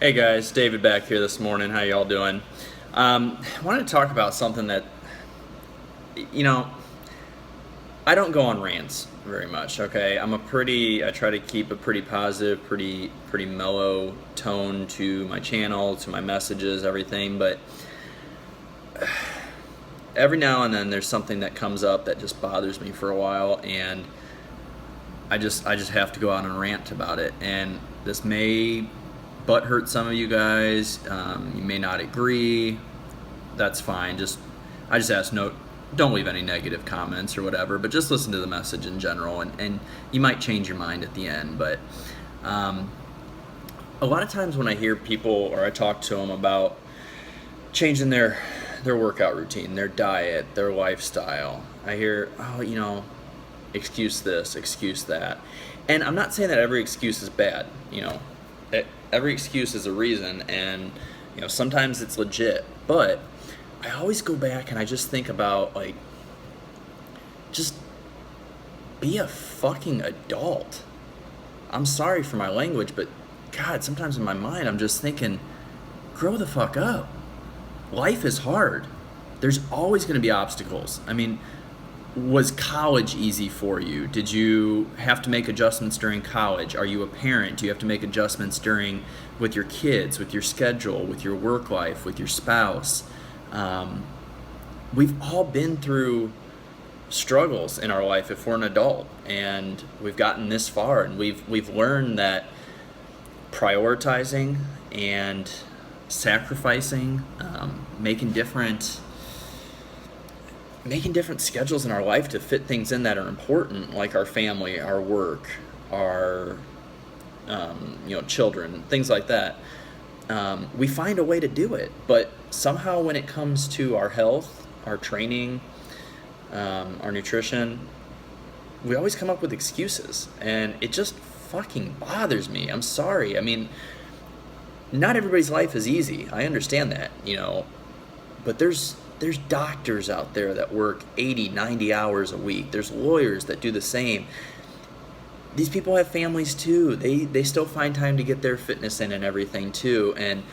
Hey guys, David back here this morning. How y'all doing? I wanted to talk about something that, you know, I don't go on rants very much. Okay, I try to keep a pretty positive, pretty mellow tone to my channel, to my messages, everything. But every now and then there's something that comes up that just bothers me for a while, and I just have to go out and rant about it. And this may butt hurt some of you guys. You may not agree. That's fine. I just ask don't leave any negative comments or whatever, but just listen to the message in general, and you might change your mind at the end. But a lot of times when I hear people or I talk to them about changing their workout routine, their diet, their lifestyle, I hear, excuse this, excuse that. And I'm not saying that every excuse is bad. Every excuse is a reason, and sometimes it's legit. But I always go back and I just think about, like, just be a fucking adult. I'm sorry for my language, but God, sometimes in my mind I'm just thinking, grow the fuck up. Life is hard. There's always going to be obstacles. I mean, was college easy for you? Did you have to make adjustments during college? Are you a parent? Do you have to make adjustments with your kids, with your schedule, with your work life, with your spouse? We've all been through struggles in our life if we're an adult, and we've gotten this far, and we've learned that prioritizing and sacrificing, making different schedules in our life to fit things in that are important, like our family, our work, our children, things like that. We find a way to do it, but somehow when it comes to our health, our training, our nutrition, we always come up with excuses, and it just fucking bothers me. I'm sorry. I mean, not everybody's life is easy. I understand that, but there's doctors out there that work 80, 90 hours a week. There's lawyers that do the same. These people have families too. They still find time to get their fitness in and everything too. And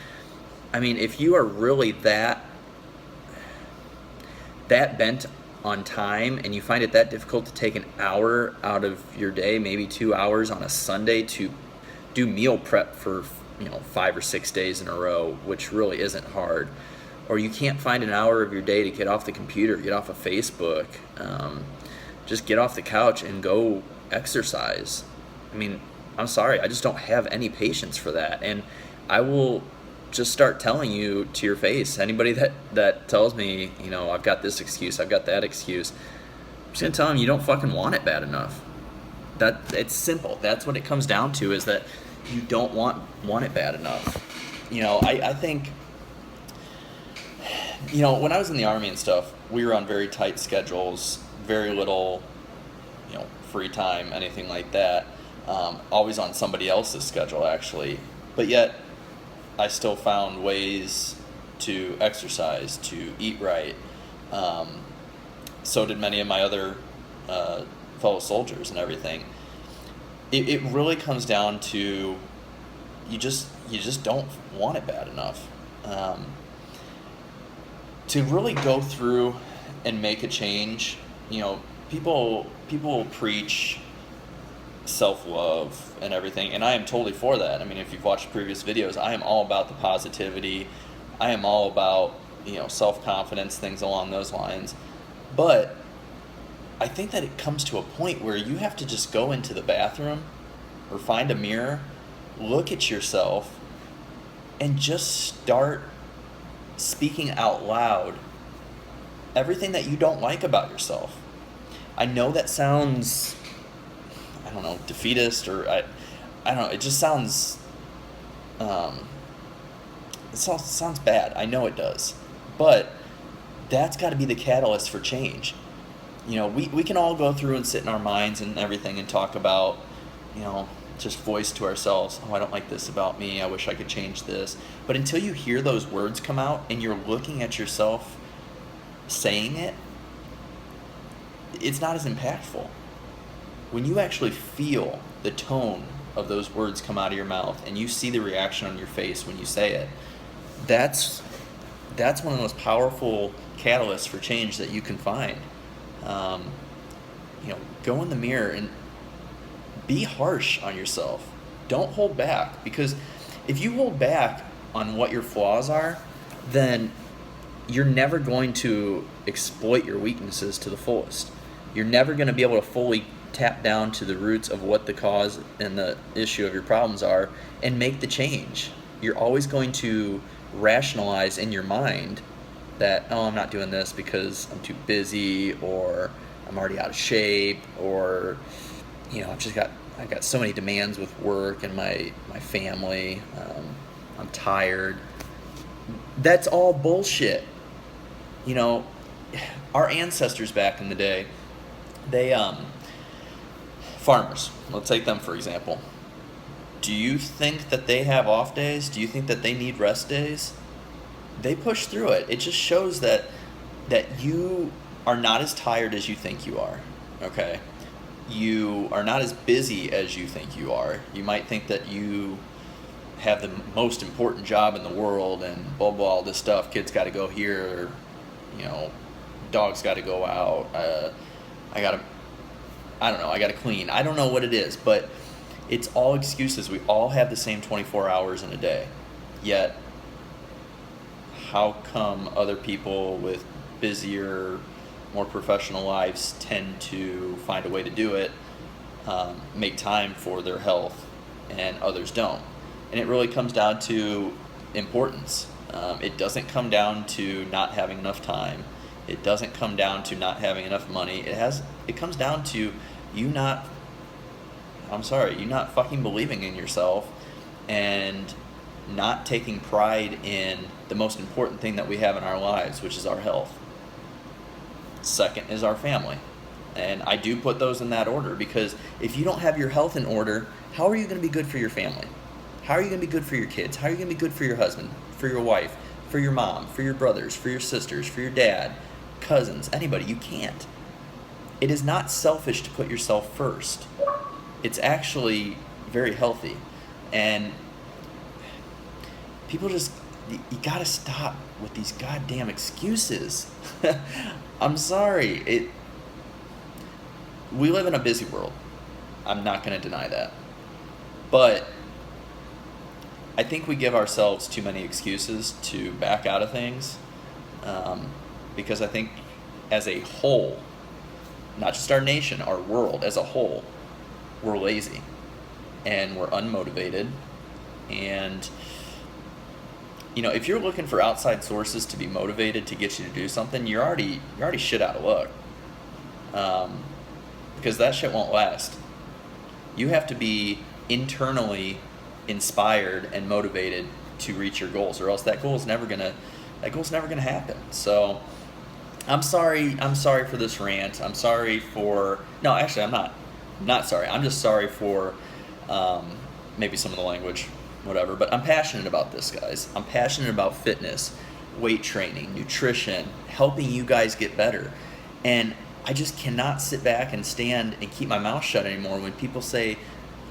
I mean, if you are really that bent on time, and you find it that difficult to take an hour out of your day, maybe 2 hours on a Sunday, to do meal prep for 5 or 6 days in a row, which really isn't hard, or you can't find an hour of your day to get off the computer, get off of Facebook, just get off the couch and go exercise. I mean, I'm sorry, I just don't have any patience for that. And I will just start telling you to your face, anybody that tells me, I've got this excuse, I've got that excuse, I'm just gonna tell them you don't fucking want it bad enough. That it's simple. That's what it comes down to, is that you don't want it bad enough. I think, when I was in the Army and stuff, we were on very tight schedules, very little, free time, anything like that. Always on somebody else's schedule, actually. But yet, I still found ways to exercise, to eat right. So did many of my other fellow soldiers and everything. It really comes down to you just don't want it bad enough. To really go through and make a change, people preach self-love and everything, and I am totally for that. I mean, if you've watched previous videos, I am all about the positivity. I am all about, self-confidence, things along those lines. But I think that it comes to a point where you have to just go into the bathroom or find a mirror, look at yourself, and just start speaking out loud everything that you don't like about yourself. I know that sounds, defeatist, or I don't know, it just sounds, it sounds bad. I know it does. But that's got to be the catalyst for change. We can all go through and sit in our minds and everything and talk about, just voice to ourselves, I don't like this about me, I wish I could change this. But until you hear those words come out and you're looking at yourself saying it, it's not as impactful. When you actually feel the tone of those words come out of your mouth, and you see the reaction on your face when you say it, that's one of the most powerful catalysts for change that you can find. Go in the mirror and be harsh on yourself. Don't hold back, because if you hold back on what your flaws are, then you're never going to exploit your weaknesses to the fullest. You're never going to be able to fully tap down to the roots of what the cause and the issue of your problems are and make the change. You're always going to rationalize in your mind that, oh, I'm not doing this because I'm too busy, or I'm already out of shape, or I got so many demands with work and my family. I'm tired. That's all bullshit. Our ancestors back in the day, they farmers, let's take them for example. Do you think that they have off days? Do you think that they need rest days? They push through it. It just shows that you are not as tired as you think you are. Okay? You are not as busy as you think you are. You might think that you have the most important job in the world and blah blah, all this stuff. Kids got to go here, dogs got to go out. I got to clean. I don't know what it is, but it's all excuses. We all have the same 24 hours in a day. Yet, how come other people with busier, more professional lives tend to find a way to do it, make time for their health, and others don't? And it really comes down to importance. It doesn't come down to not having enough time. It doesn't come down to not having enough money. It comes down to you not fucking believing in yourself and not taking pride in the most important thing that we have in our lives, which is our health. Second is our family. And I do put those in that order, because if you don't have your health in order, how are you going to be good for your family? How are you going to be good for your kids? How are you going to be good for your husband, for your wife, for your mom, for your brothers, for your sisters, for your dad, cousins, anybody? You can't. It is not selfish to put yourself first. It's actually very healthy. And people you gotta stop with these goddamn excuses. I'm sorry. We live in a busy world. I'm not gonna deny that. But I think we give ourselves too many excuses to back out of things, because I think as a whole, not just our nation, our world as a whole, we're lazy and we're unmotivated. And if you're looking for outside sources to be motivated to get you to do something, you're already shit out of luck, because that shit won't last. You have to be internally inspired and motivated to reach your goals, or else that goal's never gonna happen. So I'm sorry for this rant. I'm sorry for no, actually I'm not sorry. I'm just sorry for maybe some of the language, whatever. But I'm passionate about this, guys. I'm passionate about fitness, weight training, nutrition, helping you guys get better. And I just cannot sit back and stand and keep my mouth shut anymore when people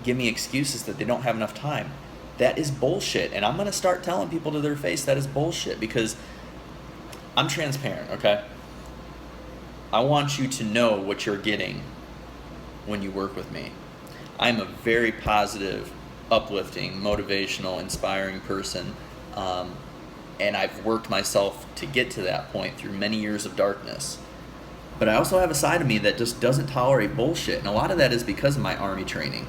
give me excuses that they don't have enough time. That is bullshit. And I'm going to start telling people to their face that is bullshit, because I'm transparent, okay? I want you to know what you're getting when you work with me. I'm a very positive, uplifting, motivational, inspiring person, and I've worked myself to get to that point through many years of darkness. But I also have a side of me that just doesn't tolerate bullshit, and a lot of that is because of my Army training.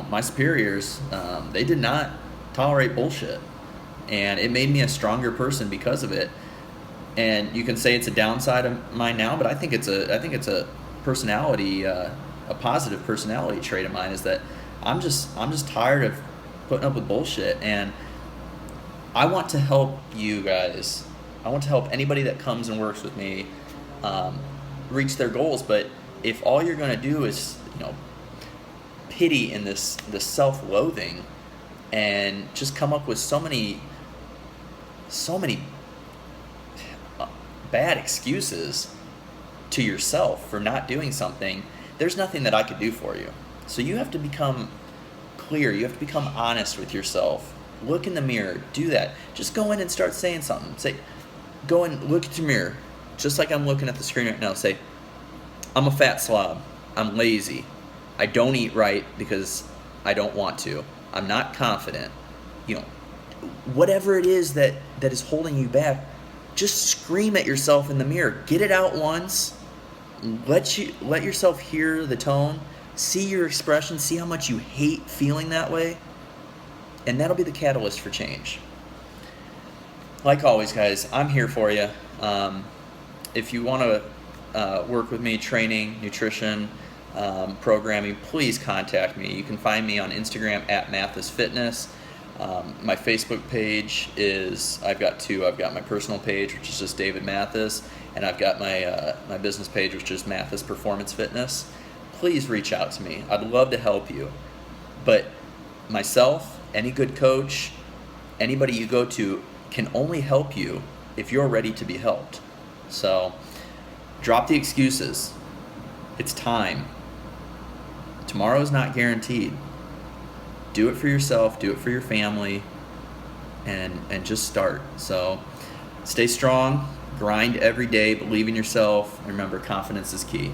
My superiors, they did not tolerate bullshit, and it made me a stronger person because of it. And you can say it's a downside of mine now, but I think it's a personality, a positive personality trait of mine, is that I'm just tired of putting up with bullshit, and I want to help you guys. I want to help anybody that comes and works with me reach their goals. But if all you're going to do is pity and this self-loathing, and just come up with so many bad excuses to yourself for not doing something, there's nothing that I could do for you. So you have to become clear. You have to become honest with yourself. Look in the mirror. Do that. Just go in and start saying something. Go and look at your mirror, just like I'm looking at the screen right now. Say, I'm a fat slob. I'm lazy. I don't eat right because I don't want to. I'm not confident. Whatever it is that is holding you back, just scream at yourself in the mirror. Get it out once. Let yourself hear the tone. See your expression. See how much you hate feeling that way. And that'll be the catalyst for change. Like always, guys, I'm here for you. If you want to work with me, training, nutrition, programming, please contact me. You can find me on Instagram at Mathis Fitness. My Facebook page is, I've got two. I've got my personal page, which is just David Mathis, and I've got my business page, which is Mathis Performance Fitness. Please reach out to me. I'd love to help you. But myself, any good coach, anybody you go to can only help you if you're ready to be helped. So drop the excuses. It's time. Tomorrow is not guaranteed. Do it for yourself, do it for your family, and just start. So stay strong, grind every day, believe in yourself, and remember, confidence is key.